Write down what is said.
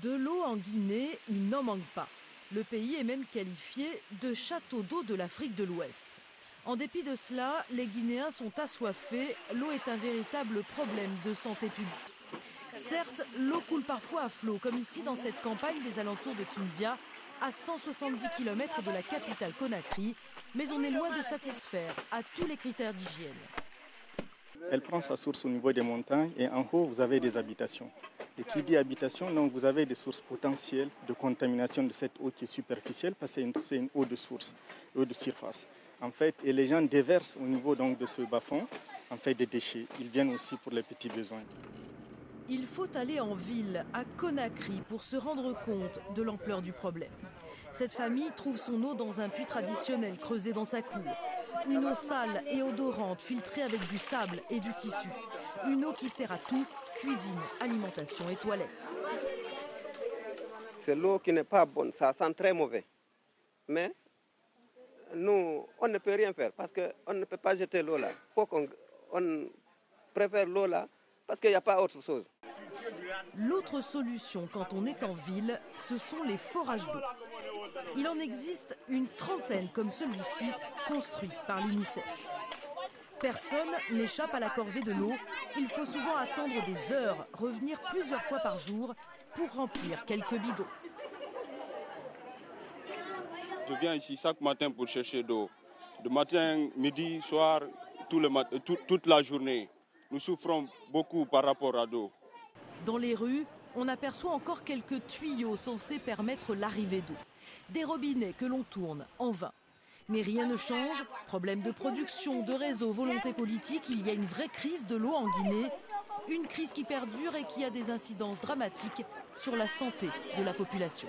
De l'eau en Guinée, il n'en manque pas. Le pays est même qualifié de château d'eau de l'Afrique de l'Ouest. En dépit de cela, les Guinéens sont assoiffés. L'eau est un véritable problème de santé publique. Certes, l'eau coule parfois à flot, comme ici dans cette campagne des alentours de Kindia, à 170 km de la capitale Conakry, mais on est loin de satisfaire à tous les critères d'hygiène. Elle prend sa source au niveau des montagnes et en haut, vous avez des habitations. Et qui dit habitation, donc vous avez des sources potentielles de contamination de cette eau qui est superficielle parce que c'est une eau de source, eau de surface. En fait, et les gens déversent au niveau donc, de ce bas-fond en fait, des déchets. Ils viennent aussi pour les petits besoins. Il faut aller en ville, à Conakry, pour se rendre compte de l'ampleur du problème. Cette famille trouve son eau dans un puits traditionnel creusé dans sa cour. Une eau sale et odorante filtrée avec du sable et du tissu. Une eau qui sert à tout, cuisine, alimentation et toilettes. C'est l'eau qui n'est pas bonne, ça sent très mauvais. Mais nous, on ne peut rien faire parce qu'on ne peut pas jeter l'eau là. On préfère l'eau là parce qu'il n'y a pas autre chose. L'autre solution quand on est en ville, ce sont les forages d'eau. Il en existe une trentaine comme celui-ci, construit par l'UNICEF. Personne n'échappe à la corvée de l'eau. Il faut souvent attendre des heures, revenir plusieurs fois par jour pour remplir quelques bidons. Je viens ici chaque matin pour chercher d'eau. De matin, midi, soir, toute la journée. Nous souffrons beaucoup par rapport à l'eau. Dans les rues, on aperçoit encore quelques tuyaux censés permettre l'arrivée d'eau. Des robinets que l'on tourne en vain. Mais rien ne change. Problème de production, de réseau, volonté politique, il y a une vraie crise de l'eau en Guinée. Une crise qui perdure et qui a des incidences dramatiques sur la santé de la population.